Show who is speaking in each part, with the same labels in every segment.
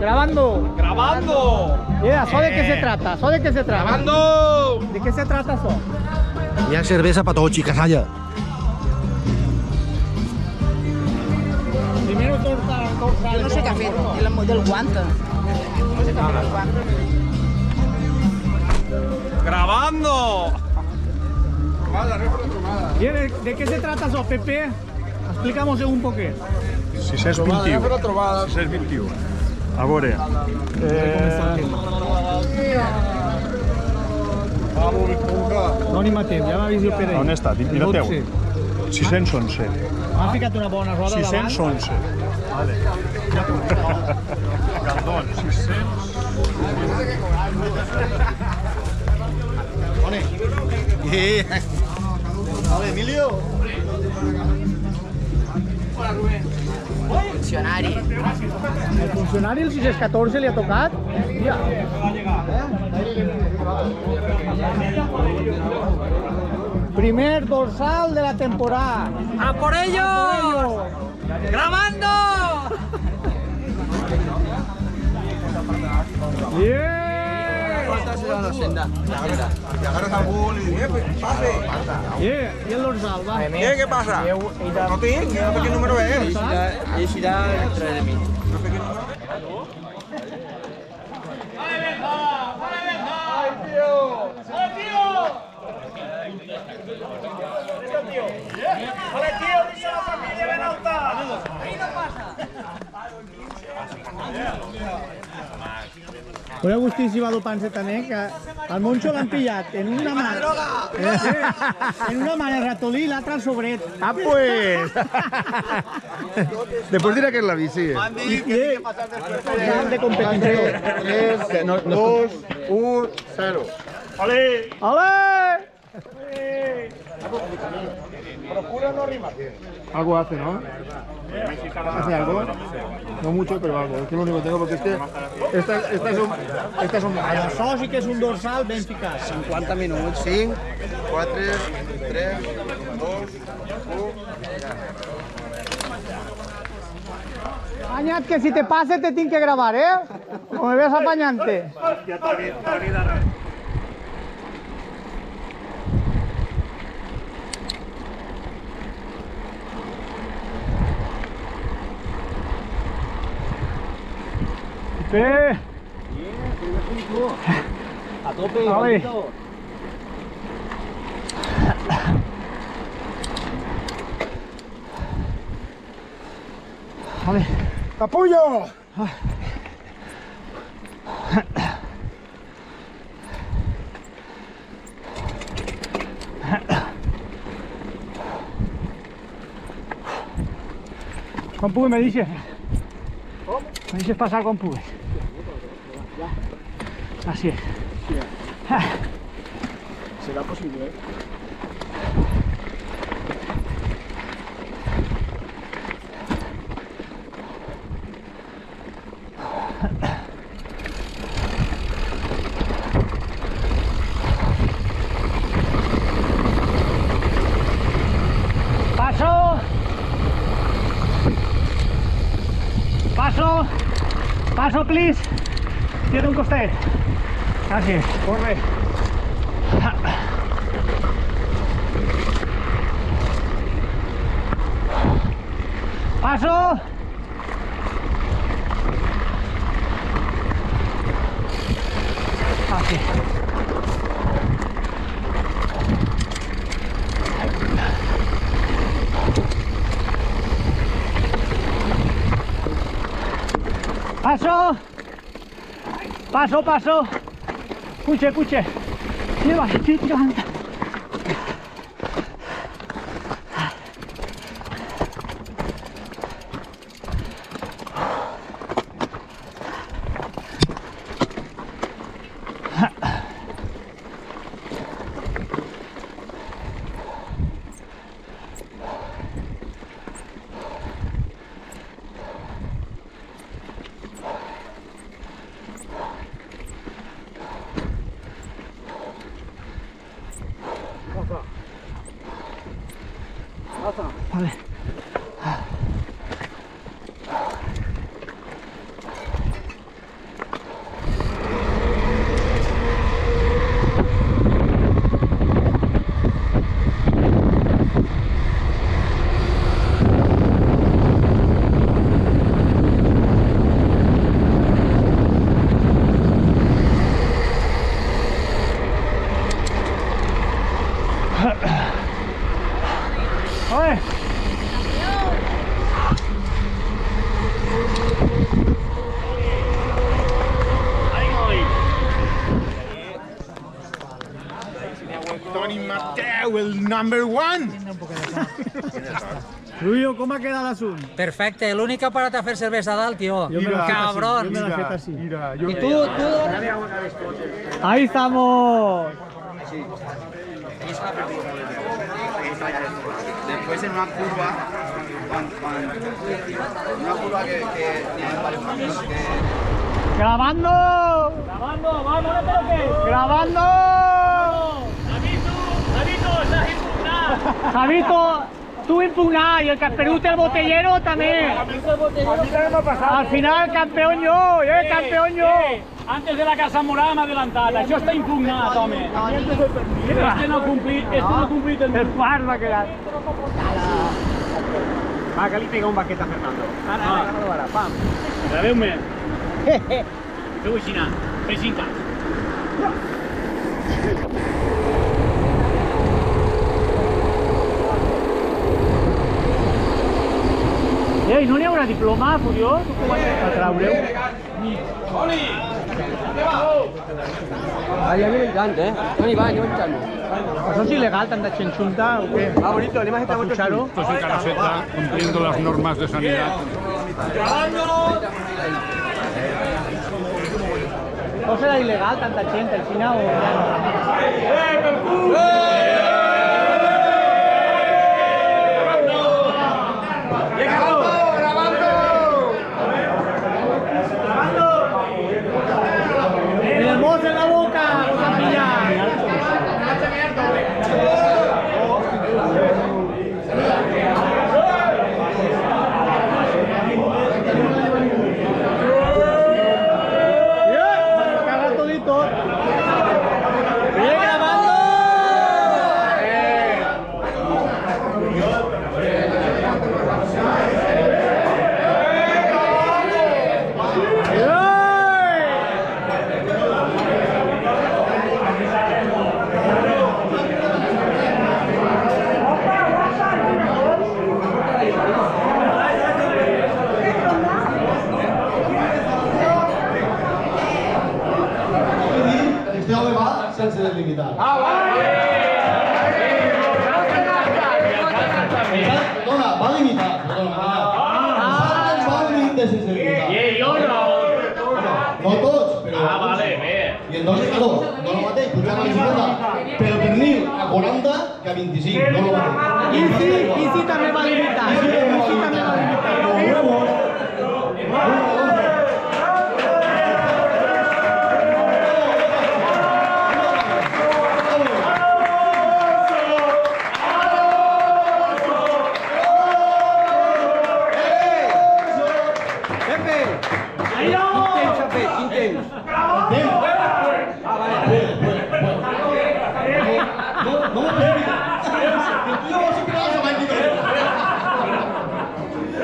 Speaker 1: Grabando.
Speaker 2: ¡Grabando!
Speaker 1: Yeah, ¿so de qué se trata? ¿So de qué se trata?
Speaker 2: ¡Grabando!
Speaker 1: ¿De qué se trata eso?
Speaker 3: Hi ha cervesa per tots, casalla.
Speaker 1: Primero dorsal.
Speaker 4: Jo no sé què ha fet, del guanta. No sé què ha fet el guanta.
Speaker 2: ¡Grabando!
Speaker 1: Yeah, ¿de qué se trata eso, Pepe? Explícamos un poquet.
Speaker 5: 621. 621. A veure.
Speaker 1: No ni mateix, ja m'ha vist jo per ahí.
Speaker 5: On està? Dirateu. 611.
Speaker 1: M'ha ficat una bona roda davant.
Speaker 5: 611. Vale. Cardón, 600.
Speaker 4: Funcionari.
Speaker 1: El funcionari el 614 li ha tocat. Hòstia. Primer dorsal de la temporada.
Speaker 2: ¡A por ello! ¡Grabando!
Speaker 1: Yeah. Yeah, i el dorsal, va.
Speaker 2: ¿Qué pasa? No tinc, quin número és?
Speaker 1: Una gustíssima dopant-se també, que el Moncho l'han pillat en una mà. En una mà el ratolí i l'altra al sobret.
Speaker 3: Ah, pues. Después dirá que es la bici.
Speaker 1: De competició.
Speaker 3: 3, 2, 1, 0.
Speaker 1: ¡Ale!
Speaker 3: Algo hace, ¿no? ¿Hace algo? No mucho, pero algo. Es que lo único que tengo porque es que estas son
Speaker 1: Això sí que és un dorsal ben ficat.
Speaker 3: 50 minuts. 5, 4, 3, 2, 1.
Speaker 1: Apañat, que si te pase te tinc que gravar, ¿eh? O me ves apañante. Pepe.
Speaker 2: A tope,
Speaker 1: Vale. Vale.
Speaker 3: ¡Capullo!
Speaker 1: Quan pugues, me dices. Me dices pasar quan pugues. Así es.
Speaker 5: Será posible, ¿eh?
Speaker 1: Paso. Paso. Paso, please. Tiene un costet. Así es. Corre. Paso. Así. Paso. Paso, paso. Puche, puche. Lleva, tira.
Speaker 3: number one.
Speaker 1: Rubio, ¿cómo ha quedado l'assunt?
Speaker 6: Perfecte, l'única parat a fer cervesa dalt, tio.
Speaker 1: Jo me la he fet
Speaker 6: Cabrón.
Speaker 1: així, jo me la he fet així.
Speaker 3: Mira,
Speaker 6: I tu...
Speaker 1: Ahí estamos.
Speaker 2: Después en una curva, una curva que tiene varios caminos que...
Speaker 1: ¡Grabando!
Speaker 6: Grabando, vamos, no te lo que...
Speaker 1: ¡Grabando!
Speaker 6: Javito, estás impugnat.
Speaker 1: Javito, tú impugnado y el campeón del botellero también. Al final, campeón yo, campeón yo.
Speaker 6: Antes de la Casa Morada m'ha adelantat. Això està impugnat, home. Este no ha complit el...
Speaker 1: El far va quedar.
Speaker 2: Va, que li pega un baquet a Fernando.
Speaker 6: Ara, pam. Graveu-me. Feu així, precincat.
Speaker 1: Ei, no n'hi haurà diploma, Furiós? A traureu?
Speaker 7: Allá viene el gigante, ¿eh? Tony, va, lleva el chano.
Speaker 1: Això és il·legal, tant de xenxunta, o què?
Speaker 7: Ah, bonito, le hemos estado mucho charo.
Speaker 5: Esto es Caraseta, cumpliendo las normas de sanidad.
Speaker 1: ¿No serà il·legal, tanta gent, al final, o ja no? ¡Tenemos en la boca! ¡Vamos a pillar! ¡Caga todito! ¡Sigue grabando!
Speaker 3: Este home va sense delimitar. Perdona, va limitar. Va limitar sense delimitar.
Speaker 6: Jo no.
Speaker 3: No tots, però...
Speaker 6: Vale, bé.
Speaker 3: I entonces, claro, no lo mateix, pujar a la bicicleta, però per mi a 40 que a 25, no lo mateix.
Speaker 1: I sí també va limitar. I sí també va limitar.
Speaker 3: Los huevos.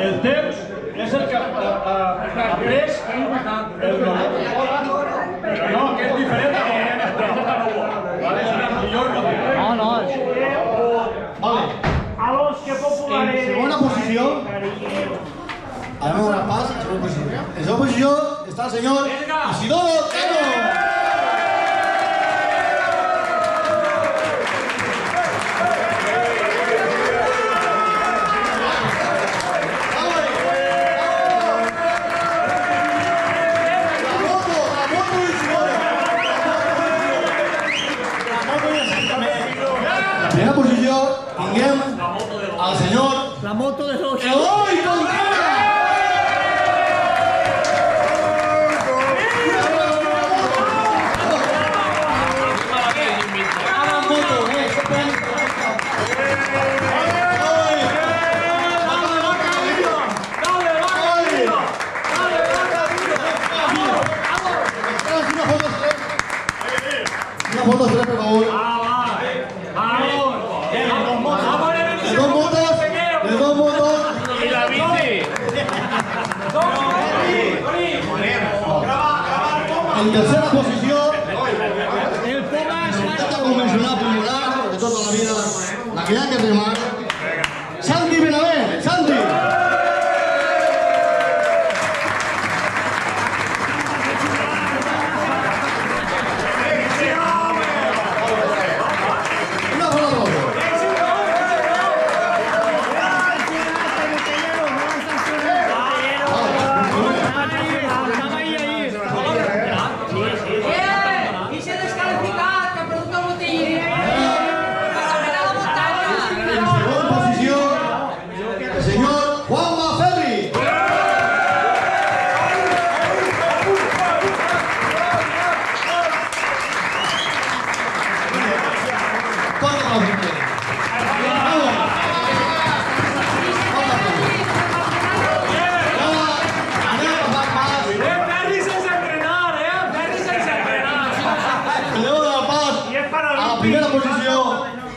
Speaker 5: El temps és el que ha pres el però no, que és diferent
Speaker 1: No.
Speaker 3: Vale. En segona posició, harem un repàs a segona posició. En segona posició està el senyor Isidoro Cano. En primera posició tinguem al senyor
Speaker 1: La moto de los...
Speaker 3: Eloy Contreras. Una foto, por favor. De dos motos.
Speaker 6: I la bici.
Speaker 3: En tercera posició,
Speaker 1: El Pomas...
Speaker 3: esta convencional popular de tota la vida, la que hi ha que remar, Santi Benavent. Santi! Una foto.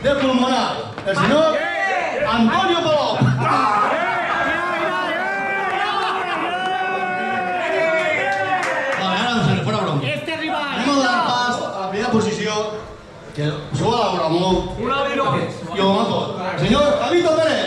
Speaker 3: del pulmonar, el señor Antonio Palop. Vale, ara se li farà broma. Anem a donar pas a la primera posició, que s'ho va elaborar molt. I ho va tot. El senyor Javito Pérez.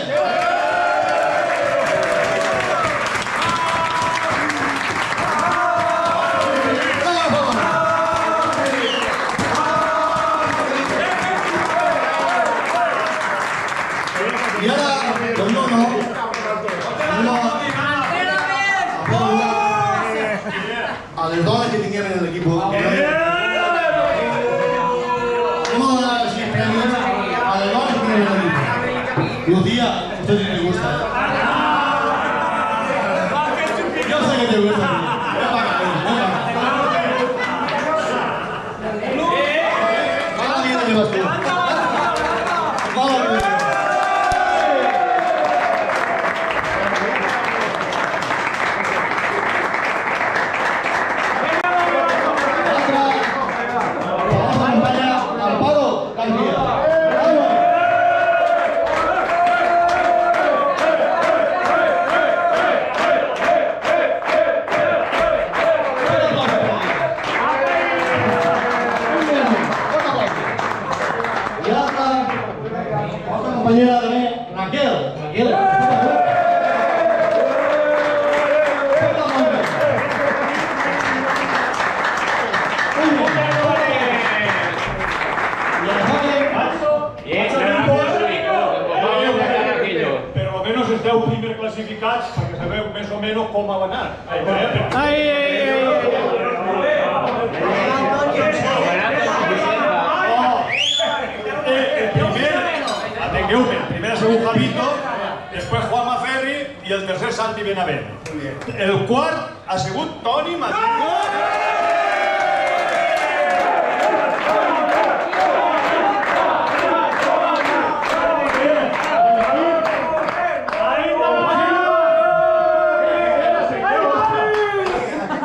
Speaker 3: I ara, doncs no, a les dones que tinguem en l'equip. Vamos a dar así premios a las dones que tinguem en l'equip. Lucía, esto sí te gusta. Yo sé que te gusta. Ven para acá, ven para acá. Mala vida llevas tú. Mala vida. Compañera de Raquel.
Speaker 5: Però almenys esteu primer classificats perquè sabeu més o menys com ha anat. Atengueu-me, el primer ha sigut Javito, després Juanma Ferri i el tercer Santi Benavent. El quart ha sigut Toni Matillo.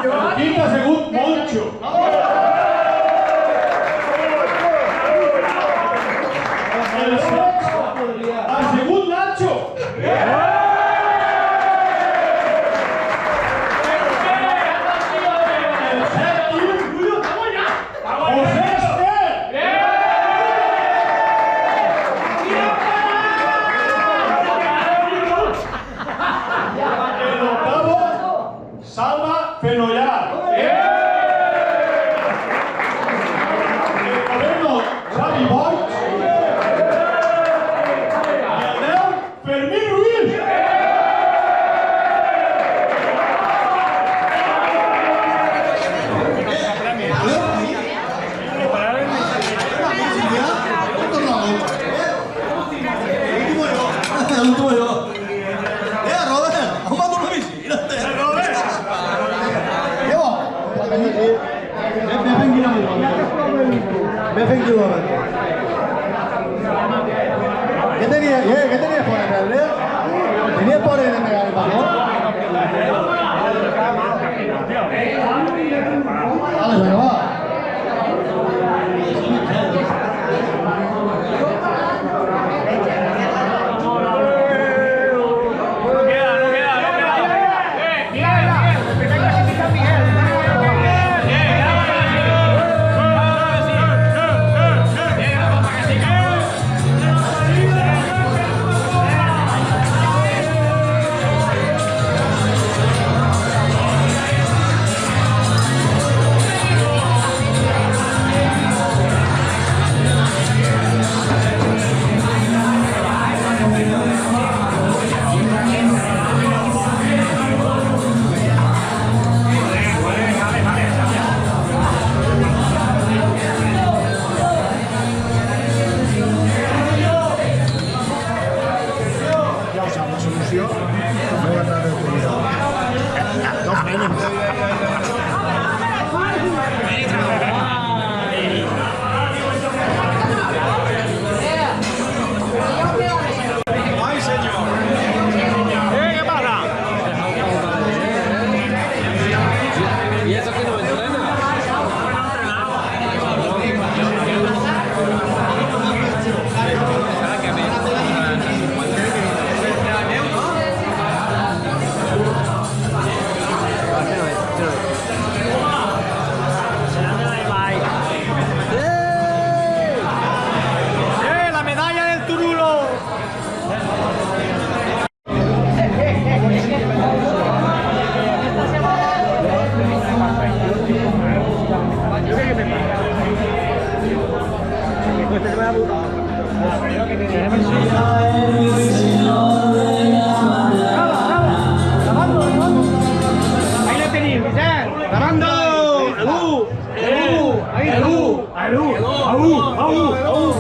Speaker 5: El quint ha sigut Moncho. Ha sigut Nacho! El sèptim, José Estel! El octavo, Salva Fenollar! El noveno, Xavi Boix! Fermín Ruiz.
Speaker 3: Robert, ¿cómo tú lo viste? ¿Qué tenías por el ¿Tenías por el pegar el balón? Dale, venga, va.
Speaker 1: Ahí lo tenéis, Vicente. ¡Grabando! ¡Alú! ¡Ahí, Alú! ¡Alú! ¡Alú! ¡Alú!